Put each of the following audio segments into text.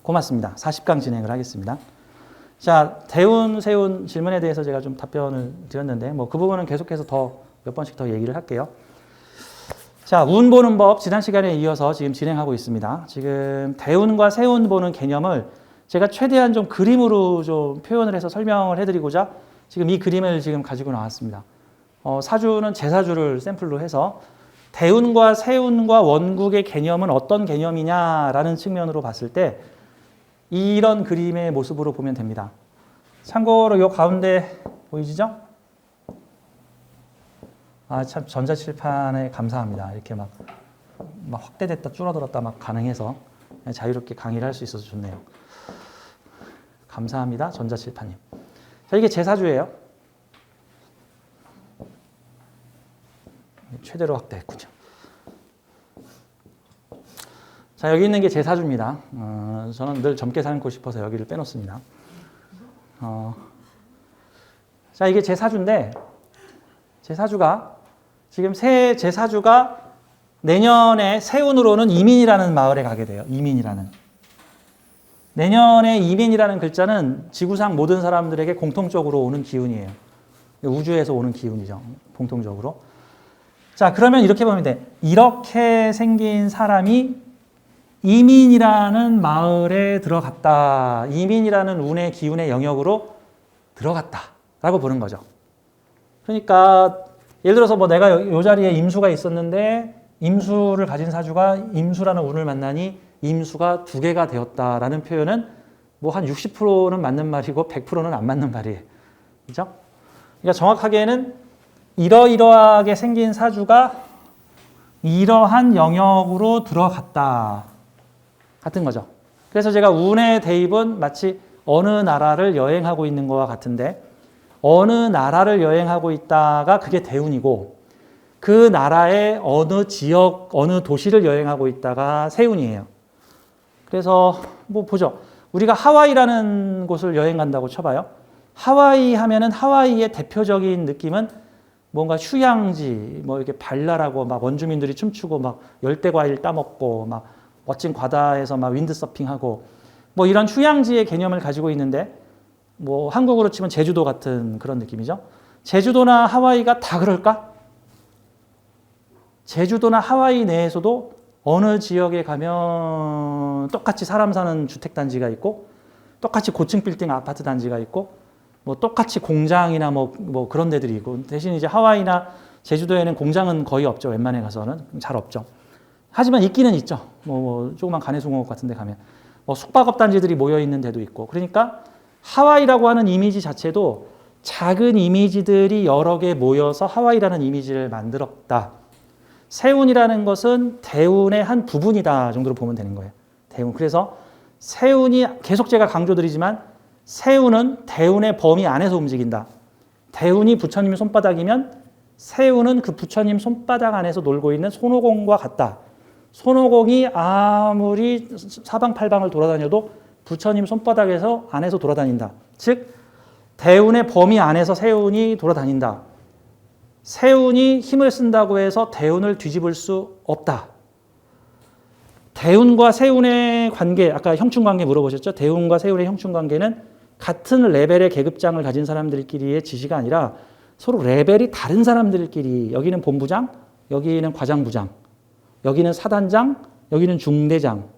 고맙습니다. 40강 진행을 하겠습니다. 자, 대운, 세운 질문에 대해서 제가 좀 답변을 드렸는데 그 부분은 계속해서 몇 번씩 더 얘기를 할게요. 자, 운 보는 법 지난 시간에 이어서 지금 진행하고 있습니다. 지금 대운과 세운 보는 개념을 제가 최대한 좀 그림으로 좀 표현을 해서 설명을 해드리고자 지금 이 그림을 지금 가지고 나왔습니다. 사주는 제사주를 샘플로 해서 대운과 세운과 원국의 개념은 어떤 개념이냐라는 측면으로 봤을 때 이런 그림의 모습으로 보면 됩니다. 참고로 이 가운데 보이시죠? 참 전자칠판에 감사합니다. 이렇게 막 확대됐다 줄어들었다 막 가능해서 자유롭게 강의를 할 수 있어서 좋네요. 감사합니다. 전자칠판님. 자, 이게 제사주예요. 최대로 확대했군요. 자, 여기 있는 게 제사주입니다. 저는 늘 젊게 살고 싶어서 여기를 빼놓습니다. 자, 이게 제사주인데, 제사주가, 지금 새 제사주가 내년에 세운으로는 이민이라는 마을에 가게 돼요. 이민이라는. 내년에 이민이라는 글자는 지구상 모든 사람들에게 공통적으로 오는 기운이에요. 우주에서 오는 기운이죠. 공통적으로. 자, 그러면 이렇게 보면 돼. 이렇게 생긴 사람이 이민이라는 마을에 들어갔다. 이민이라는 운의 기운의 영역으로 들어갔다라고 보는 거죠. 그러니까 예를 들어서 내가 이 자리에 임수가 있었는데 임수를 가진 사주가 임수라는 운을 만나니 임수가 2개가 되었다라는 표현은 한 60%는 맞는 말이고 100%는 안 맞는 말이에요. 그죠? 그러니까 정확하게는 이러이러하게 생긴 사주가 이러한 영역으로 들어갔다. 같은 거죠. 그래서 제가 운의 대입은 마치 어느 나라를 여행하고 있는 것과 같은데 어느 나라를 여행하고 있다가 그게 대운이고 그 나라의 어느 지역, 어느 도시를 여행하고 있다가 세운이에요. 그래서 보죠. 우리가 하와이라는 곳을 여행 간다고 쳐봐요. 하와이 하면은 하와이의 대표적인 느낌은 뭔가 휴양지, 이렇게 발랄하고 막 원주민들이 춤추고 막 열대과일 따먹고 막 멋진 바다에서 막 윈드서핑하고 이런 휴양지의 개념을 가지고 있는데 한국으로 치면 제주도 같은 그런 느낌이죠. 제주도나 하와이가 다 그럴까? 제주도나 하와이 내에서도 어느 지역에 가면 똑같이 사람 사는 주택단지가 있고 똑같이 고층 빌딩 아파트 단지가 있고 똑같이 공장이나 그런 데들이 있고 대신 이제 하와이나 제주도에는 공장은 거의 없죠. 웬만해 가서는 잘 없죠. 하지만 있기는 있죠. 조그만 가내수공업 같은 데 가면 숙박업 단지들이 모여 있는 데도 있고 그러니까 하와이라고 하는 이미지 자체도 작은 이미지들이 여러 개 모여서 하와이라는 이미지를 만들었다. 세운이라는 것은 대운의 한 부분이다 정도로 보면 되는 거예요. 대운. 그래서 세운이 계속 제가 강조드리지만 세운은 대운의 범위 안에서 움직인다. 대운이 부처님 손바닥이면 세운은 그 부처님 손바닥 안에서 놀고 있는 손오공과 같다. 손오공이 아무리 사방팔방을 돌아다녀도 부처님 손바닥에서 안에서 돌아다닌다. 즉 대운의 범위 안에서 세운이 돌아다닌다. 세운이 힘을 쓴다고 해서 대운을 뒤집을 수 없다. 대운과 세운의 관계, 아까 형충관계 물어보셨죠? 대운과 세운의 형충관계는 같은 레벨의 계급장을 가진 사람들끼리의 지시가 아니라 서로 레벨이 다른 사람들끼리 여기는 본부장, 여기는 과장부장, 여기는 사단장, 여기는 중대장,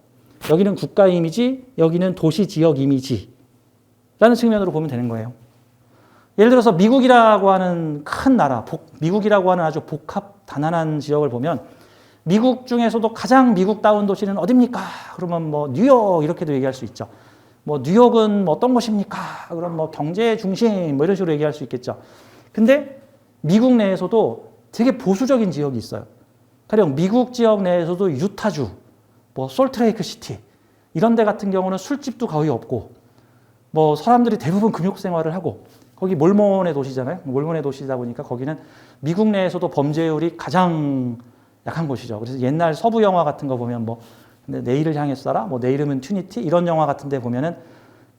여기는 국가 이미지, 여기는 도시 지역 이미지라는 측면으로 보면 되는 거예요. 예를 들어서 미국이라고 하는 큰 나라, 미국이라고 하는 아주 복합 단단한 지역을 보면 미국 중에서도 가장 미국다운 도시는 어딥니까? 그러면 뉴욕 이렇게도 얘기할 수 있죠. 뉴욕은 어떤 곳입니까? 그럼 경제 중심 이런 식으로 얘기할 수 있겠죠. 근데 미국 내에서도 되게 보수적인 지역이 있어요. 가령 미국 지역 내에서도 유타주, 솔트레이크 시티 이런 데 같은 경우는 술집도 거의 없고 사람들이 대부분 금욕 생활을 하고 거기 몰몬의 도시잖아요. 몰몬의 도시다 보니까 거기는 미국 내에서도 범죄율이 가장 약한 곳이죠. 그래서 옛날 서부 영화 같은 거 보면 내일을 향해 쏴라, 내 이름은 튜니티 이런 영화 같은 데 보면은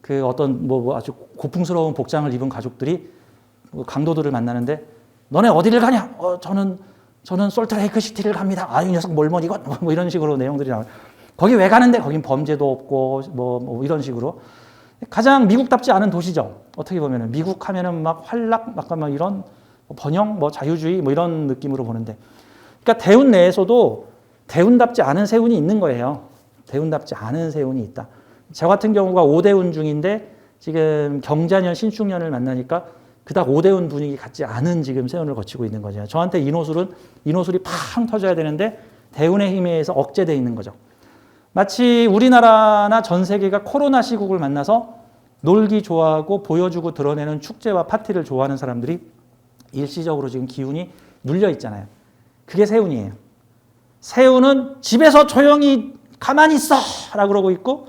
그 어떤 아주 고풍스러운 복장을 입은 가족들이 강도들을 만나는데 너네 어디를 가냐? 저는 솔트레이크 시티를 갑니다. 이 녀석 몰몬 이건 뭐 이런 식으로 내용들이 나와요. 거기 왜 가는데? 거긴 범죄도 없고 뭐 이런 식으로. 가장 미국답지 않은 도시죠. 어떻게 보면은 미국 하면은 막 활락 막 이런 번영 뭐 자유주의 뭐 이런 느낌으로 보는데, 그러니까 대운 내에서도 대운답지 않은 세운이 있는 거예요. 대운답지 않은 세운이 있다. 저 같은 경우가 5대운 중인데 지금 경자년 신축년을 만나니까 그닥 5대운 분위기 같지 않은 지금 세운을 거치고 있는 거죠. 저한테 인호술이 팡 터져야 되는데 대운의 힘에 의해서 억제되어 있는 거죠. 마치 우리나라나 전 세계가 코로나 시국을 만나서 놀기 좋아하고 보여주고 드러내는 축제와 파티를 좋아하는 사람들이 일시적으로 지금 기운이 눌려 있잖아요. 그게 세운이에요. 세운은 집에서 조용히 가만히 있어 라고 그러고 있고,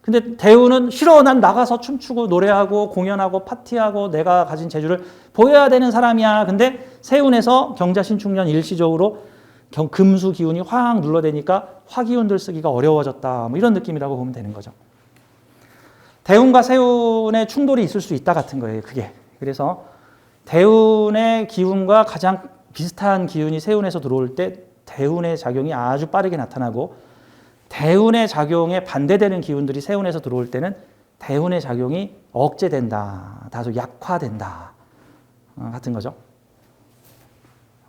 근데 대운은 싫어, 난 나가서 춤추고 노래하고 공연하고 파티하고 내가 가진 재주를 보여야 되는 사람이야. 근데 세운에서 경자신축년 일시적으로 금수 기운이 확 눌러대니까 화기운들 쓰기가 어려워졌다. 뭐 이런 느낌이라고 보면 되는 거죠. 대운과 세운의 충돌이 있을 수 있다 같은 거예요. 그게. 그래서 대운의 기운과 가장 비슷한 기운이 세운에서 들어올 때 대운의 작용이 아주 빠르게 나타나고, 대운의 작용에 반대되는 기운들이 세운에서 들어올 때는 대운의 작용이 억제된다. 다소 약화된다. 같은 거죠.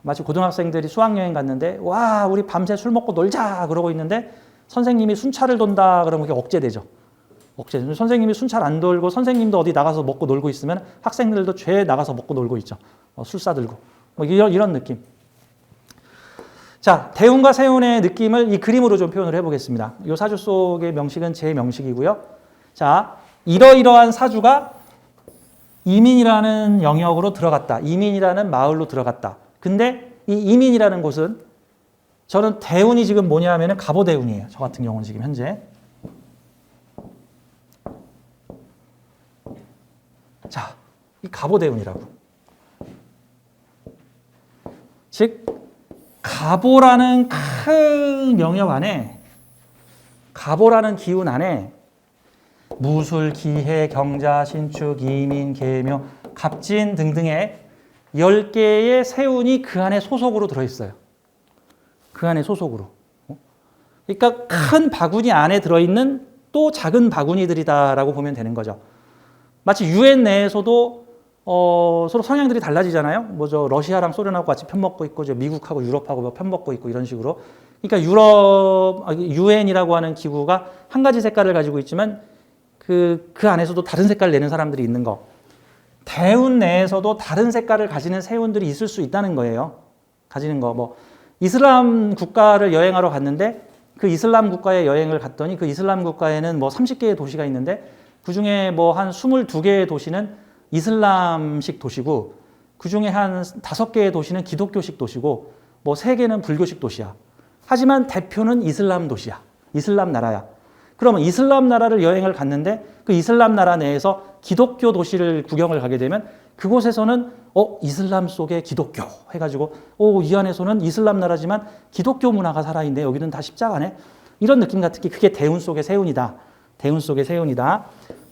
마치 고등학생들이 수학여행 갔는데 와 우리 밤새 술 먹고 놀자 그러고 있는데 선생님이 순찰을 돈다 그러면 그게 억제되죠. 억제되죠. 선생님이 순찰 안 돌고 선생님도 어디 나가서 먹고 놀고 있으면 학생들도 죄 나가서 먹고 놀고 있죠. 술 싸들고 뭐 이런 느낌. 자, 대운과 세운의 느낌을 이 그림으로 좀 표현을 해보겠습니다. 이 사주 속의 명식은 제 명식이고요. 자, 이러이러한 사주가 이민이라는 영역으로 들어갔다. 이민이라는 마을로 들어갔다. 근데 이 이민이라는 곳은 저는 대운이 지금 뭐냐 하면은 갑오대운이에요. 저 같은 경우는 지금 현재. 자, 이 갑오대운이라고. 즉, 갑오라는 큰 영역 안에, 갑오라는 기운 안에 무술, 기해, 경자, 신축, 이민, 계묘, 갑진 등등의 10개의 세운이 그 안에 소속으로 들어있어요. 그 안에 소속으로. 그러니까 큰 바구니 안에 들어있는 또 작은 바구니들이다라고 보면 되는 거죠. 마치 유엔 내에서도 서로 성향들이 달라지잖아요. 뭐죠? 러시아랑 소련하고 같이 편먹고 있고, 미국하고 유럽하고 편먹고 있고 이런 식으로. 그러니까 유엔이라고 하는 기구가 한 가지 색깔을 가지고 있지만 그 안에서도 다른 색깔을 내는 사람들이 있는 거. 대운 내에서도 다른 색깔을 가지는 세운들이 있을 수 있다는 거예요. 가지는 거. 뭐 이슬람 국가를 여행하러 갔는데 그 이슬람 국가에 여행을 갔더니 그 이슬람 국가에는 뭐 30개의 도시가 있는데 그중에 뭐 한 22개의 도시는 이슬람식 도시고 그중에 한 5개의 도시는 기독교식 도시고 뭐 3개는 불교식 도시야. 하지만 대표는 이슬람 도시야. 이슬람 나라야. 그러면 이슬람 나라를 여행을 갔는데 그 이슬람 나라 내에서 기독교 도시를 구경을 가게 되면 그곳에서는 이슬람 속에 기독교 해가지고 이 안에서는 이슬람 나라지만 기독교 문화가 살아있네. 여기는 다 십자가네. 이런 느낌 같은 게 그게 대운 속의 세운이다. 대운 속의 세운이다.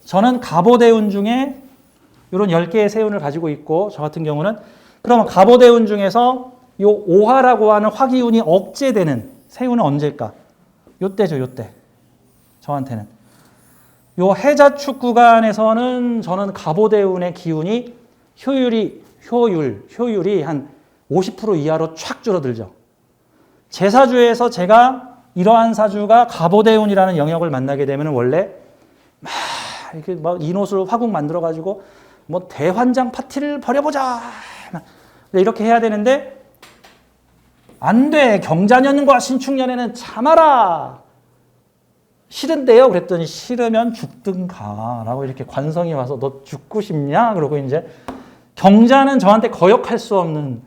저는 갑오대운 중에 이런 10개의 세운을 가지고 있고, 저 같은 경우는 그러면 갑오대운 중에서 요 오화라고 하는 화기운이 억제되는 세운은 언제일까? 요때죠, 요때. 저한테는. 요 해자축 구간에서는 저는 갑오대운의 기운이 효율이 한 50% 이하로 촥 줄어들죠. 제 사주에서 제가 이러한 사주가 갑오대운이라는 영역을 만나게 되면 원래 이렇게 막 인호술 화국 만들어가지고 뭐 대환장 파티를 벌여보자. 이렇게 해야 되는데 안 돼. 경자년과 신축년에는 참아라. 싫은데요? 그랬더니 싫으면 죽든가 라고 이렇게 관성이 와서 너 죽고 싶냐? 그러고 이제 경자는 저한테 거역할 수 없는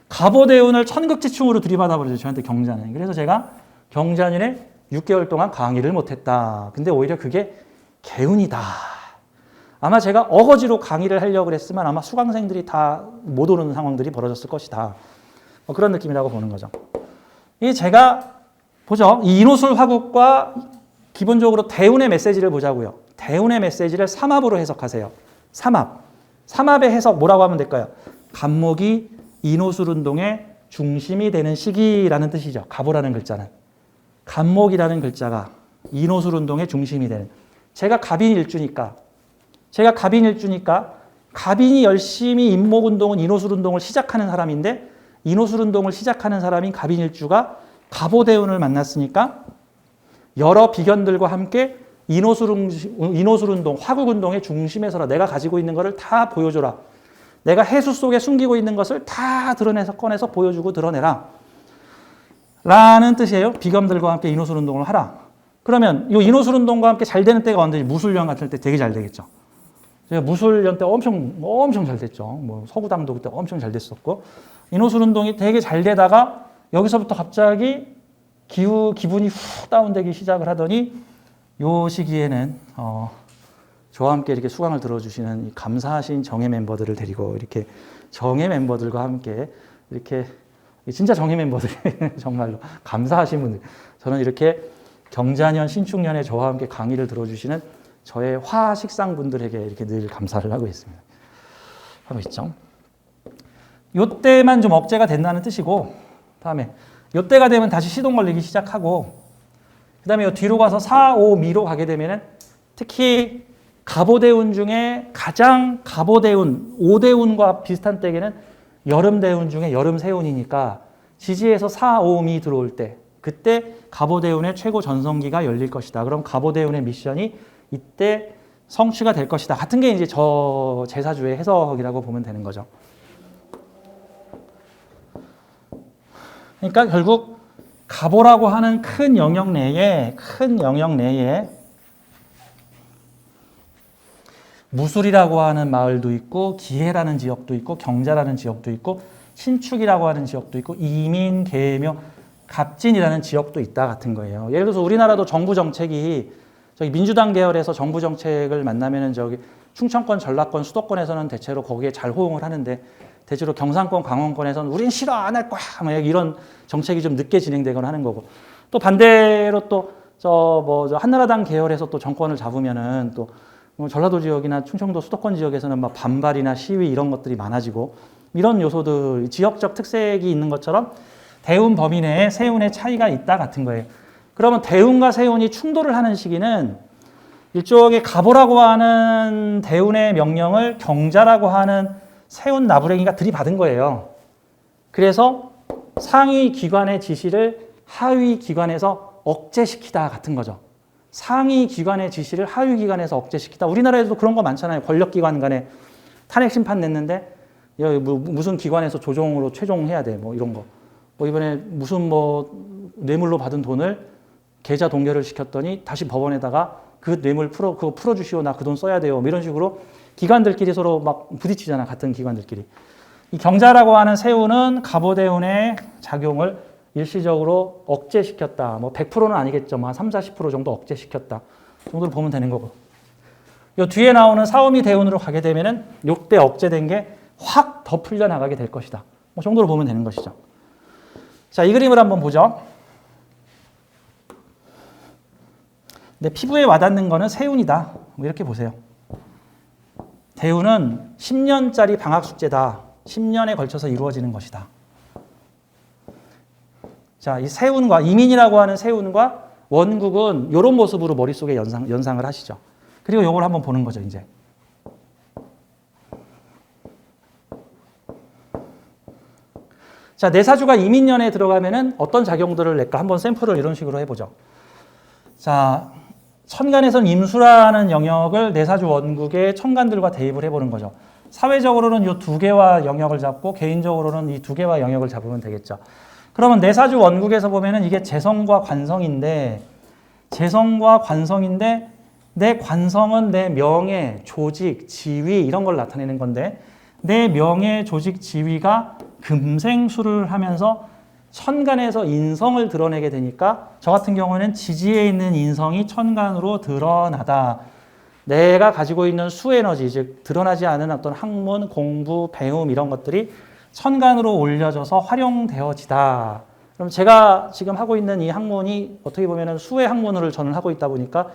갑오대운을 천극지충으로 들이받아 버리죠. 저한테 경자는. 그래서 제가 경자년에 6개월 동안 강의를 못했다. 근데 오히려 그게 개운이다. 아마 제가 어거지로 강의를 하려고 그랬으면 아마 수강생들이 다 못 오는 상황들이 벌어졌을 것이다. 뭐 그런 느낌이라고 보는 거죠. 이 제가 보죠. 이 인호술 화국과 기본적으로 대운의 메시지를 보자고요. 대운의 메시지를 삼합으로 해석하세요. 삼합. 삼합의 해석 뭐라고 하면 될까요? 간목이 인호술 운동의 중심이 되는 시기라는 뜻이죠. 갑오라는 글자는. 간목이라는 글자가 인호술 운동의 중심이 되는. 제가 갑인일주니까 갑인이 열심히 인목 운동은 인호술 운동을 시작하는 사람인데 인호술 운동을 시작하는 사람인 갑인일주가 갑오대운을 만났으니까 여러 비견들과 함께 인호술 운동, 화국 운동의 중심에 서라. 내가 가지고 있는 것을 다 보여줘라. 내가 해수 속에 숨기고 있는 것을 다 드러내서 꺼내서 보여주고 드러내라. 라는 뜻이에요. 비검들과 함께 인호술 운동을 하라. 그러면 이 인호술 운동과 함께 잘 되는 때가 언제지? 무술년 같은 때 되게 잘 되겠죠. 제가 무술년 때 엄청 잘 됐죠. 뭐 서구당도 그때 엄청 잘 됐었고 인호술 운동이 되게 잘 되다가 여기서부터 갑자기 기분이 훅 다운되기 시작을 하더니 요 시기에는 저와 함께 이렇게 수강을 들어주시는 감사하신 정예 멤버들을 데리고 이렇게 정예 멤버들과 함께 이렇게 진짜 정예 멤버들 정말로 감사하신 분들 저는 이렇게 경자년 신축년에 저와 함께 강의를 들어주시는 저의 화식상 분들에게 이렇게 늘 감사를 하고 있습니다. 하고 있죠. 요때만 좀 억제가 된다는 뜻이고 다음에 요때가 되면 다시 시동 걸리기 시작하고 그 다음에 요 뒤로 가서 4, 5, 미로 가게 되면은 특히 갑오대운 중에 가장 갑오대운, 오대운과 비슷한 때에는 여름대운 중에 여름세운이니까 지지에서 4, 5, 미 들어올 때 그때 갑오대운의 최고 전성기가 열릴 것이다. 그럼 갑오대운의 미션이 이때 성취가 될 것이다. 같은 게 이제 저 제사주의 해석이라고 보면 되는 거죠. 그러니까 결국 갑오라고 하는 큰 영역 내에 무술이라고 하는 마을도 있고 기해라는 지역도 있고 경자라는 지역도 있고 신축이라고 하는 지역도 있고 이민, 계묘, 갑진이라는 지역도 있다 같은 거예요. 예를 들어서 우리나라도 정부 정책이 저기 민주당 계열에서 정부 정책을 만나면은 저기 충청권, 전라권, 수도권에서는 대체로 거기에 잘 호응을 하는데 대체로 경상권, 강원권에서는 우린 싫어 안 할 거야 뭐 이런 정책이 좀 늦게 진행되거나 하는 거고 또 반대로 또 저 한나라당 계열에서 또 정권을 잡으면은 또 전라도 지역이나 충청도 수도권 지역에서는 막 반발이나 시위 이런 것들이 많아지고 이런 요소들 지역적 특색이 있는 것처럼 대운 범위 내에 세운의 차이가 있다 같은 거예요. 그러면 대운과 세운이 충돌을 하는 시기는 일종의 갑오라고 하는 대운의 명령을 경자라고 하는 세운 나부랭이가 들이받은 거예요. 그래서 상위 기관의 지시를 하위 기관에서 억제시키다 같은 거죠. 상위 기관의 지시를 하위 기관에서 억제시키다. 우리나라에도 그런 거 많잖아요. 권력기관 간에 탄핵 심판 냈는데 무슨 기관에서 조정으로 최종해야 돼. 뭐 이런 거. 뭐 이번에 무슨 뇌물로 받은 돈을 계좌 동결을 시켰더니 다시 법원에다가 그 뇌물 그거 풀어주시오. 나 그 돈 써야 돼요. 뭐 이런 식으로 기관들끼리 서로 막 부딪히잖아. 같은 기관들끼리. 이 경자라고 하는 세운은 갑오대운의 작용을 일시적으로 억제시켰다. 뭐 100%는 아니겠죠. 한 30, 40% 정도 억제시켰다. 정도로 보면 되는 거고. 요 뒤에 나오는 사오미 대운으로 가게 되면은 요때 억제된 게 확 더 풀려나가게 될 것이다. 뭐 정도로 보면 되는 것이죠. 자, 이 그림을 한번 보죠. 내 피부에 와닿는 거는 세운이다. 뭐 이렇게 보세요. 대운은 10년짜리 방학 숙제다. 10년에 걸쳐서 이루어지는 것이다. 자, 이 세운과 이민이라고 하는 세운과 원국은 이런 모습으로 머릿속에 연상을 하시죠. 그리고 이걸 한번 보는 거죠, 이제. 자, 내사주가 이민년에 들어가면은 어떤 작용들을 낼까 한번 샘플을 이런 식으로 해보죠. 자, 천간에서는 임수라는 영역을 내사주 원국의 천간들과 대입을 해보는 거죠. 사회적으로는 이 두 개와 영역을 잡고 개인적으로는 이 두 개와 영역을 잡으면 되겠죠. 그러면 내사주 원국에서 보면은 이게 재성과 관성인데 내 관성은 내 명예, 조직, 지위 이런 걸 나타내는 건데 내 명예, 조직, 지위가 금생수를 하면서 천간에서 인성을 드러내게 되니까 저 같은 경우는 지지에 있는 인성이 천간으로 드러나다. 내가 가지고 있는 수에너지, 즉 드러나지 않은 어떤 학문, 공부, 배움 이런 것들이 천간으로 올려져서 활용되어지다. 그럼 제가 지금 하고 있는 이 학문이 어떻게 보면 수의 학문을 저는 하고 있다 보니까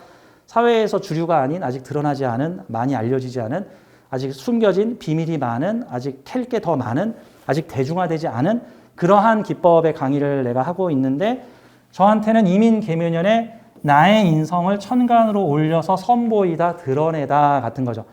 사회에서 주류가 아닌 아직 드러나지 않은 많이 알려지지 않은 아직 숨겨진 비밀이 많은, 아직 캘 게 더 많은, 아직 대중화되지 않은 그러한 기법의 강의를 내가 하고 있는데 저한테는 이민 계묘년에 나의 인성을 천간으로 올려서 선보이다, 드러내다 같은 거죠.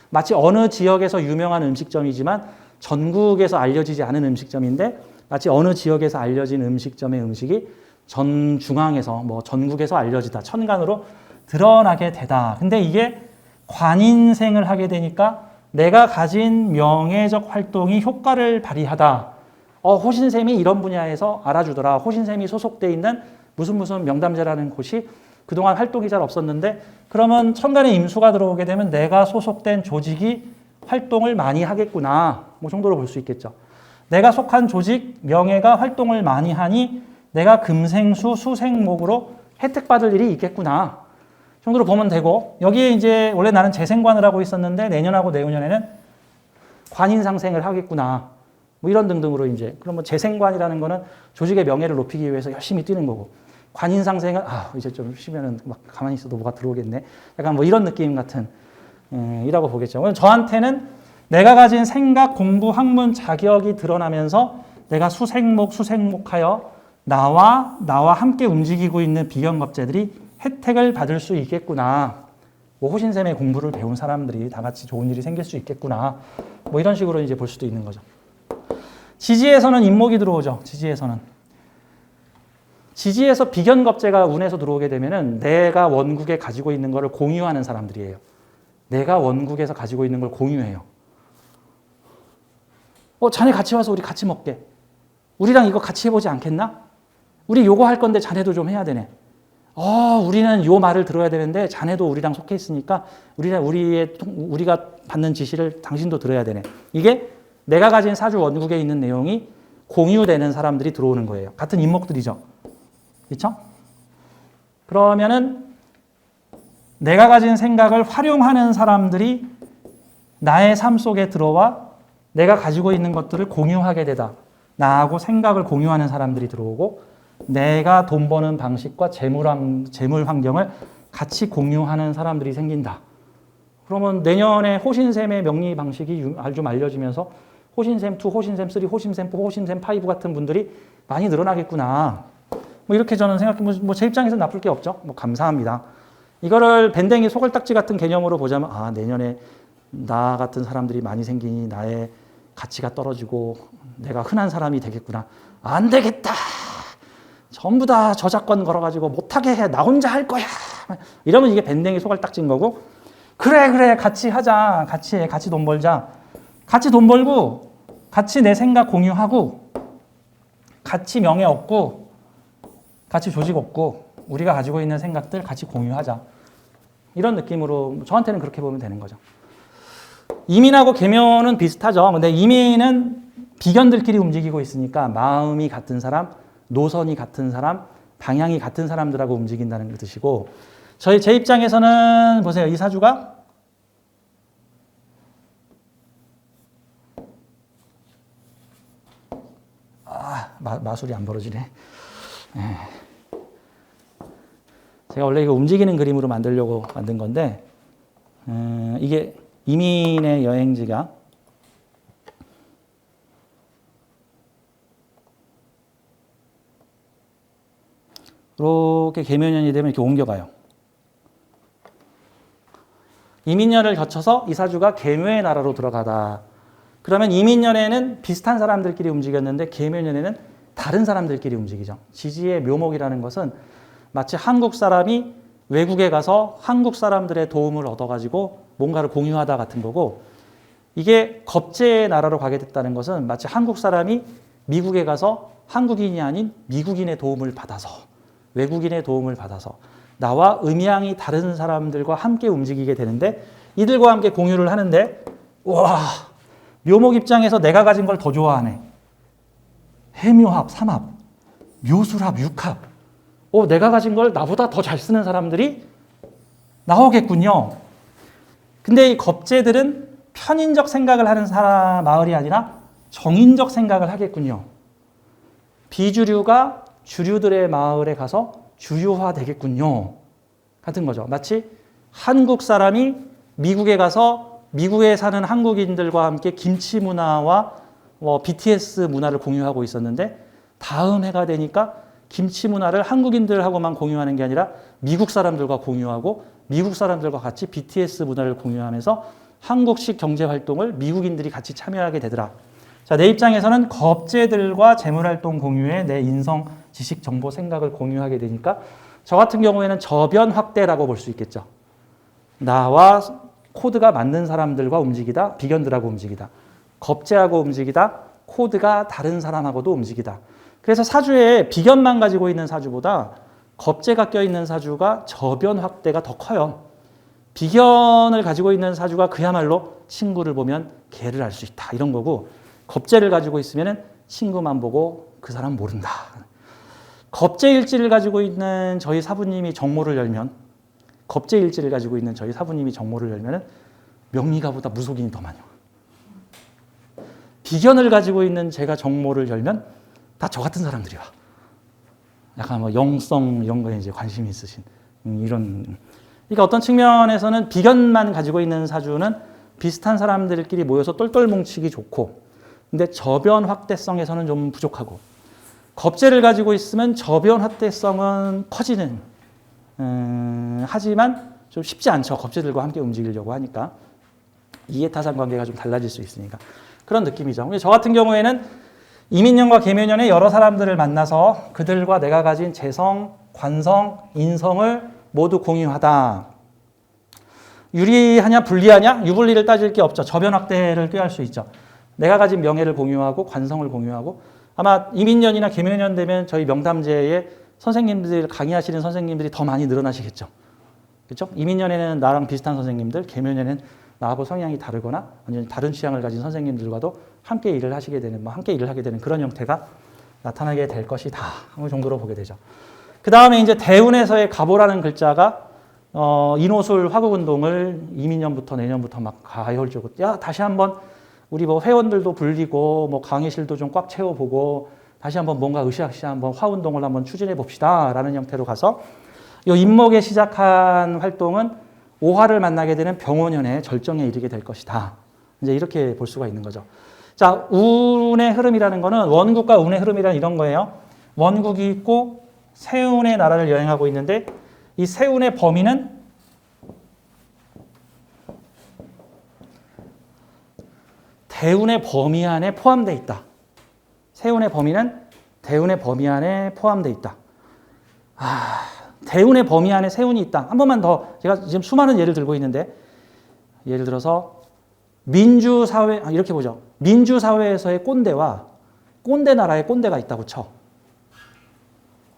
마치 어느 지역에서 유명한 음식점이지만 전국에서 알려지지 않은 음식점인데 마치 어느 지역에서 알려진 음식점의 음식이 전 중앙에서 뭐 전국에서 알려지다, 천간으로 드러나게 되다. 근데 이게 관인생을 하게 되니까 내가 가진 명예적 활동이 효과를 발휘하다. 호신쌤이 이런 분야에서 알아주더라. 호신쌤이 소속돼 있는 무슨 명담제라는 곳이 그동안 활동이 잘 없었는데 그러면 천간에 임수가 들어오게 되면 내가 소속된 조직이 활동을 많이 하겠구나. 뭐 정도로 볼 수 있겠죠. 내가 속한 조직, 명예가 활동을 많이 하니 내가 금생수, 수생목으로 혜택받을 일이 있겠구나. 정도로 보면 되고 여기에 이제 원래 나는 재생관을 하고 있었는데 내년하고 내후년에는 관인상생을 하겠구나. 뭐 이런 등등으로 이제 그러면 재생관이라는 거는 조직의 명예를 높이기 위해서 열심히 뛰는 거고 관인상생은 이제 좀 쉬면은 막 가만히 있어도 뭐가 들어오겠네. 약간 뭐 이런 느낌 같은 이라고 보겠죠. 저한테는 내가 가진 생각, 공부, 학문, 자격이 드러나면서 내가 수생목하여 나와 함께 움직이고 있는 비견겁제들이 혜택을 받을 수 있겠구나. 뭐 호신쌤의 공부를 배운 사람들이 다 같이 좋은 일이 생길 수 있겠구나. 뭐 이런 식으로 이제 볼 수도 있는 거죠. 지지에서는 인목이 들어오죠. 지지에서 비견겁제가 운에서 들어오게 되면은 내가 원국에 가지고 있는 거를 공유하는 사람들이에요. 내가 원국에서 가지고 있는 걸 공유해요. 자네 같이 와서 우리 같이 먹게. 우리랑 이거 같이 해보지 않겠나? 우리 요거 할 건데 자네도 좀 해야 되네. 우리는 요 말을 들어야 되는데 자네도 우리랑 속해 있으니까 우리가 받는 지시를 당신도 들어야 되네. 이게 내가 가진 사주 원국에 있는 내용이 공유되는 사람들이 들어오는 거예요. 같은 인목들이죠. 그렇죠? 그러면은 내가 가진 생각을 활용하는 사람들이 나의 삶 속에 들어와 내가 가지고 있는 것들을 공유하게 되다. 나하고 생각을 공유하는 사람들이 들어오고 내가 돈 버는 방식과 재물 환경을 같이 공유하는 사람들이 생긴다. 그러면 내년에 호신샘의 명리 방식이 좀 알려지면서 호신샘 2, 호신샘 3, 호신샘 4, 호신샘 5 같은 분들이 많이 늘어나겠구나. 뭐 이렇게 저는 생각해, 제 입장에서 나쁠 게 없죠. 감사합니다. 이거를 밴댕이 소갈딱지 같은 개념으로 보자면 내년에 나 같은 사람들이 많이 생기니 나의 가치가 떨어지고 내가 흔한 사람이 되겠구나. 안 되겠다. 전부 다 저작권 걸어가지고 못하게 해. 나 혼자 할 거야. 이러면 이게 밴댕이 소갈딱지인 거고 그래 같이 하자. 같이 해. 같이 돈 벌자. 같이 돈 벌고 같이 내 생각 공유하고 같이 명예 얻고 같이 조직 얻고 우리가 가지고 있는 생각들 같이 공유하자. 이런 느낌으로 저한테는 그렇게 보면 되는 거죠. 이민하고 계묘는 비슷하죠. 근데 이민은 비견들끼리 움직이고 있으니까 마음이 같은 사람, 노선이 같은 사람, 방향이 같은 사람들하고 움직인다는 뜻이고 제 입장에서는 보세요. 이 사주가 마술이 안 벌어지네. 제가 원래 이거 움직이는 그림으로 만들려고 만든 건데 이게 이민의 여행지가 이렇게 계묘년이 되면 이렇게 옮겨가요. 이민년을 거쳐서 이 사주가 계묘의 나라로 들어가다. 그러면 이민년에는 비슷한 사람들끼리 움직였는데 계묘년에는 다른 사람들끼리 움직이죠. 지지의 묘목이라는 것은 마치 한국 사람이 외국에 가서 한국 사람들의 도움을 얻어가지고 뭔가를 공유하다 같은 거고 이게 겁제의 나라로 가게 됐다는 것은 마치 한국 사람이 미국에 가서 한국인이 아닌 미국인의 도움을 받아서 외국인의 도움을 받아서 나와 음양이 다른 사람들과 함께 움직이게 되는데 이들과 함께 공유를 하는데 와 묘목 입장에서 내가 가진 걸 더 좋아하네. 해묘합, 삼합, 묘술합, 육합. 내가 가진 걸 나보다 더 잘 쓰는 사람들이 나오겠군요. 근데 이 겁제들은 편인적 생각을 하는 마을이 아니라 정인적 생각을 하겠군요. 비주류가 주류들의 마을에 가서 주류화 되겠군요. 같은 거죠. 마치 한국 사람이 미국에 가서 미국에 사는 한국인들과 함께 김치 문화와 BTS 문화를 공유하고 있었는데 다음 해가 되니까 김치 문화를 한국인들하고만 공유하는 게 아니라 미국 사람들과 공유하고 미국 사람들과 같이 BTS 문화를 공유하면서 한국식 경제 활동을 미국인들이 같이 참여하게 되더라. 자, 내 입장에서는 겁재들과 재물활동 공유에 내 인성, 지식, 정보, 생각을 공유하게 되니까 저 같은 경우에는 저변 확대라고 볼 수 있겠죠. 나와 코드가 맞는 사람들과 움직이다, 비견들하고 움직이다. 겁재하고 움직이다, 코드가 다른 사람하고도 움직이다. 그래서 사주에 비견만 가지고 있는 사주보다 겁재가 껴있는 사주가 저변 확대가 더 커요. 비견을 가지고 있는 사주가 그야말로 친구를 보면 개를 알 수 있다. 이런 거고 겁재를 가지고 있으면 친구만 보고 그 사람 모른다. 겁재일지를 가지고 있는 저희 사부님이 정모를 열면 겁재일지를 가지고 있는 저희 사부님이 정모를 열면 명리가보다 무속인이 더 많아요. 비견을 가지고 있는 제가 정모를 열면 다 저 같은 사람들이 와. 약간 영성 이런 거에 이제 관심이 있으신 이런. 그러니까 어떤 측면에서는 비견만 가지고 있는 사주는 비슷한 사람들끼리 모여서 똘똘 뭉치기 좋고, 근데 저변 확대성에서는 좀 부족하고, 겁재를 가지고 있으면 저변 확대성은 커지는, 하지만 좀 쉽지 않죠. 겁재들과 함께 움직이려고 하니까 이해타산 관계가 좀 달라질 수 있으니까 그런 느낌이죠. 저 같은 경우에는 이민년과 계묘년에 여러 사람들을 만나서 그들과 내가 가진 재성, 관성, 인성을 모두 공유하다. 유리하냐 불리하냐? 유불리를 따질 게 없죠. 저변 확대를 꾀할 수 있죠. 내가 가진 명예를 공유하고 관성을 공유하고, 아마 이민년이나 계묘년 되면 저희 명담제에 선생님들, 강의하시는 선생님들이 더 많이 늘어나시겠죠. 그렇죠? 이민년에는 나랑 비슷한 선생님들, 계묘년에는 나하고 성향이 다르거나 아니면 다른 취향을 가진 선생님들과도 함께 일을 하시게 되는, 함께 일을 하게 되는 그런 형태가 나타나게 될 것이다. 그 정도로 보게 되죠. 그 다음에 이제 대운에서의 가보라는 글자가 인호술 화국운동을 이민년부터 내년부터 막 가열적으로, 야 다시 한번 우리 회원들도 불리고 강의실도 좀 꽉 채워보고 다시 한번 뭔가 으쌰으쌰 한번 화운동을 한번 추진해 봅시다라는 형태로 가서 이 임목에 시작한 활동은 오화를 만나게 되는 병원년의 절정에 이르게 될 것이다. 이제 이렇게 볼 수가 있는 거죠. 자, 운의 흐름이라는 거는 원국과 운의 흐름이라는 이런 거예요. 원국이 있고 세운의 나라를 여행하고 있는데 이 세운의 범위는 대운의 범위 안에 포함되어 있다. 세운의 범위는 대운의 범위 안에 포함되어 있다. 대운의 범위 안에 세운이 있다. 한 번만 더, 제가 지금 수많은 예를 들고 있는데, 예를 들어서 민주사회, 이렇게 보죠. 민주사회에서의 꼰대와 꼰대 나라의 꼰대가 있다고 쳐.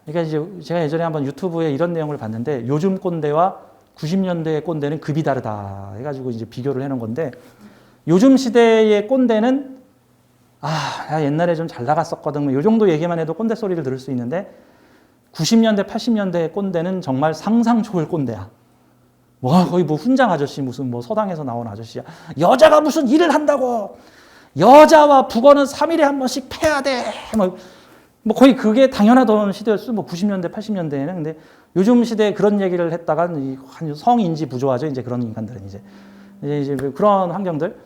그러니까 이제 제가 예전에 한번 유튜브에 이런 내용을 봤는데, 요즘 꼰대와 90년대의 꼰대는 급이 다르다 해가지고 이제 비교를 해놓은 건데, 요즘 시대의 꼰대는 야 옛날에 좀 잘 나갔었거든, 이 정도 얘기만 해도 꼰대 소리를 들을 수 있는데, 90년대, 80년대의 꼰대는 정말 상상 초월 꼰대야. 거의 훈장 아저씨, 무슨 서당에서 나온 아저씨야. 여자가 무슨 일을 한다고. 여자와 북어는 3일에 한 번씩 패야 돼. 거의 그게 당연하던 시대였어. 90년대, 80년대에는. 근데 요즘 시대에 그런 얘기를 했다가 성인지 부조하죠. 이제 그런 인간들은 이제 그런 환경들.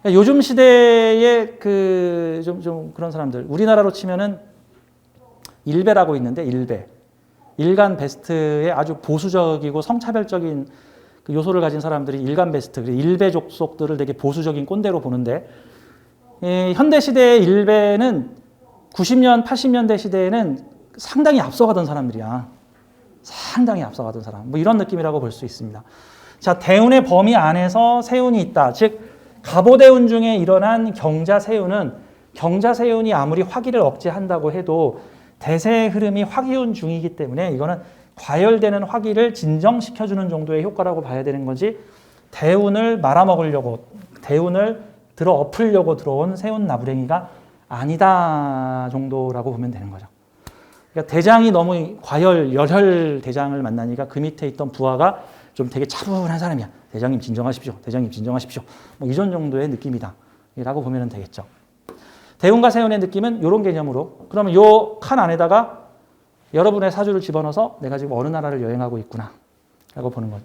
요즘 시대의 좀 그런 사람들. 우리나라로 치면은 일베라고 있는데, 일간 베스트의 아주 보수적이고 성차별적인 그 요소를 가진 사람들이 일간 베스트, 일베 족속들을 되게 보수적인 꼰대로 보는데, 현대 시대의 일베는 90년, 80년대 시대에는 상당히 앞서가던 사람들이야. 상당히 앞서가던 사람. 이런 느낌이라고 볼 수 있습니다. 자, 대운의 범위 안에서 세운이 있다. 즉, 갑오대운 중에 일어난 경자세운은, 경자세운이 아무리 화기를 억제한다고 해도 대세의 흐름이 화기운 중이기 때문에 이거는 과열되는 화기를 진정시켜주는 정도의 효과라고 봐야 되는 거지, 대운을 말아먹으려고, 대운을 들어 엎으려고 들어온 세운 나부랭이가 아니다 정도라고 보면 되는 거죠. 그러니까 대장이 너무 열혈 대장을 만나니까 그 밑에 있던 부하가 좀 되게 차분한 사람이야. 대장님 진정하십시오. 대장님 진정하십시오. 이전 정도의 느낌이다 라고 보면 되겠죠. 대운과 세운의 느낌은 이런 개념으로, 그러면 요 칸 안에다가 여러분의 사주를 집어넣어서 내가 지금 어느 나라를 여행하고 있구나 라고 보는 거죠.